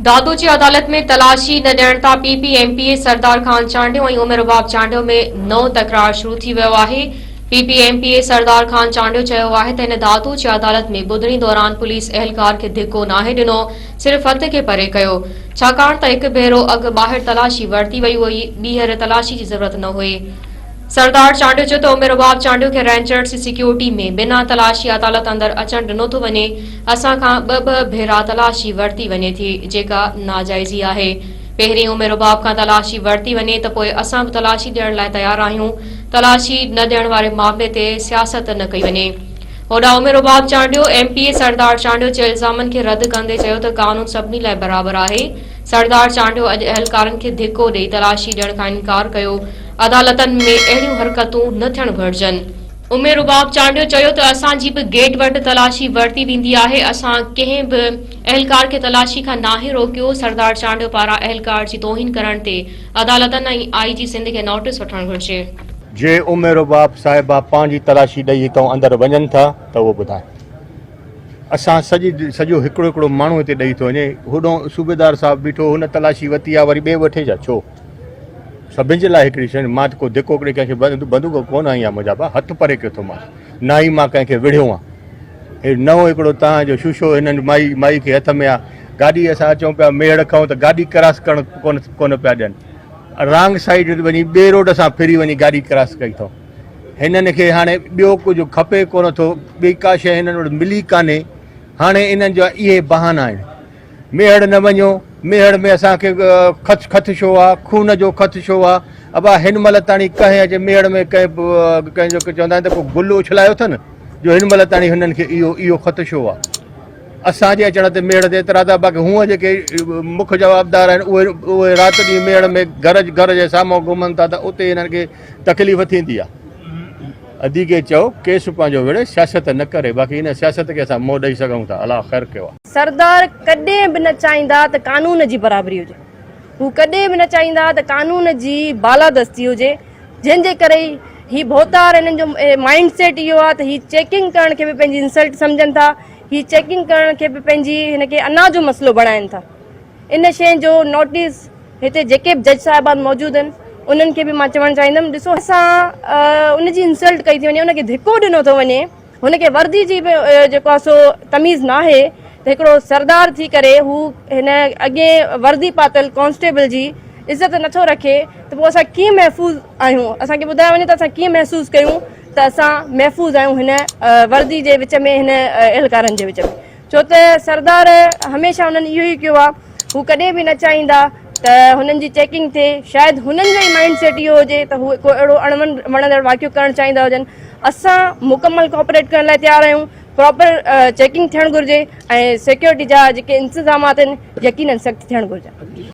दादू जी अदालत में तलाशी न ॾियण तां पीपीएमपीए सरदार खान चांडियो ऐं उमिरबाब चांडियो में नओं तकरार शुरू थी वियो आहे। पीपीएमपीए सरदार खान चांडियो चयो आहे त हिन दादू जी अदालत में ॿुधणी दौरान पुलिस अहलकार खे धिको नाहे ॾिनो, सिर्फ़ हथ खे परे कयो, छाकाणि त हिकु भेरो अॻु ॿाहिरि तलाशी वरिती वई हुई, ॿीहर तलाशी जी ज़रूरत न हुई। सरदार चांडियो चयो त उमिरबाब चांडियो खे रेंजर्स सिक्योरिटी में बिना तलाशी अदालत अंदर अचण ॾिनो थो वञे। असां खां ॿ भेरा तलाशी वरिती वञे थी, जेका नाजाइज़ी आहे। पहिरीं उमिरबाब खां तलाशी वरिती वञे त पोइ असां बि तलाशी ॾियण लाइ तयारु आहियूं। तलाशी न ॾियण वारे मामले ते सियासत न कई वञे। होॾां उमिरबाब चांडियो एमपीए सरदार चांडियो जे इल्ज़ामनि खे रद्द कंदे चयो त कानून सभिनी लाइ बराबरि आहे। सरदार चांडियो अॼु अहलकारनि खे धिको ॾेई तलाशी ॾियण खां इनकार कयो। अदालतनि में अहिड़ियूं हरकतूं न थियण घुरिजनि। उमिरबाब चांडियो चयो त असांजी बि गेट वटि तलाशी वरिती वेंदी आहे। असां कंहिं बि अहलकार खे तलाशी खां नाहे रोकियो। सरदार चांडियो पारां अहलकार जी तौहीन करण ते अदालतनि ऐं आईजी सिंध खे नोटिस वठणु घुरिजे। जे उमिरबाब साहिबा पंहिंजी तलाशी ॾेई हितां अंदरि वञनि था त उहो ॿुधाए। असां सॼो हिकिड़ो माण्हू हिते ॾेई थो वञे, होॾो सूबेदार साहिबु बीठो, हुन तलाशी वरिती आहे, वरी ॿिए वठे छा? छो? सभिनि जे लाइ हिकिड़ी शइ, मां त को धिको कंहिंखे बंदूक कोन आई आहे मुंहिंजा हथु परे कयो थो मां, ना ई मां कंहिंखे विढ़ियो आहे। हे नओं हिकिड़ो तव्हांजो शुशो हिननि माई खे हथ में आहे। गाॾी असां अचूं पिया मेड़ खाऊं त गाॾी क्रॉस करणु कोन पिया ॾियनि, रांग साइड वञी ॿिए रोड सां फिरी वञी गाॾी क्रॉस कई अथऊं। हिननि खे हाणे ॿियो कुझु खपे कोन थो, ॿी का शइ हिननि वटि मिली कान्हे। हाणे इन्हनि जा इहे बहाना आहिनि। मेहड़ न वञो, मेहड़ में असांखे ख़दशो आहे, खून जो ख़दशो आहे। अबा हिन महिल ताणी कंहिं अचे मेहड़ में कंहिंजो चवंदा आहिनि त को गुल उछलायो अथनि, जो हिन महिल ताणी हिननि खे इहो ख़दशो आहे। असांजे अचण ते मेहड़ ते एतिरा था, बाक़ी हूअं जेके मुख्य जवाबदार आहिनि उहे राति ॾींहुं मेहड़ में घर जे साम्हूं घुमनि था, त उते हिननि खे तकलीफ़ थींदी आहे। अदीके चओ केस पंहिंजो विड़े, सियासत न करे, बाक़ी हिन सियासत खे असां मोह ॾेई सघूं था। अलाह ख़ैर कयो आहे। सरदार कॾहिं बि न चाहींदा त कानून जी बराबरी हुजे, हू कॾहिं बि न चाहींदा त कानून जी बालादस्ती हुजे, जंहिंजे करे ही भोतार हिननि जो माइंड सेट इहो आहे त ही चेकिंग करण खे बि पंहिंजी इंसल्ट सम्झनि था, ही चेकिंग करण खे बि पंहिंजी हिनखे अना जो मसइलो बणाइनि था। इन शइ जो नोटिस हिते जेके बि जज साहिबान मौजूदु आहिनि उन्हनि खे बि मां चवणु चाहींदमि, ॾिसो असां उनजी इंसल्ट कई थी वञे, उनखे धिको ॾिनो थो वञे, हुनखे वर्दी जी बि जेको आहे सो तमीज़ नाहे त हिकिड़ो सरदार थी करे हू हिन अॻे वर्दी पातल कॉन्स्टेबल जी इज़त नथो रखे, त पोइ असां कीअं महफ़ूज़ आहियूं? असांखे ॿुधायो वञे त असां कीअं महसूसु कयूं त असां महफ़ूज़ आहियूं हिन वर्दी जे विच में, हिन अहलकारनि जे विच में। छो त सरदार हमेशह हुननि इहो ई कयो आहे, हू कॾहिं बि न चाहींदा त हुननि जी चेकिंग थिए। शायदि हुननि जो ई माइंड सेट इहो हुजे त हू को अहिड़ो वणंदड़ वाक़ियो करणु चाहींदा हुजनि। असां मुकमल कोऑपरेट करण लाइ तयारु आहियूं। प्रॉपर चेकिंग थियणु घुरिजे ऐं सिक्योरिटी जा जेके इंतज़ामात आहिनि यकीनन सख़्तु थियणु घुरिजनि।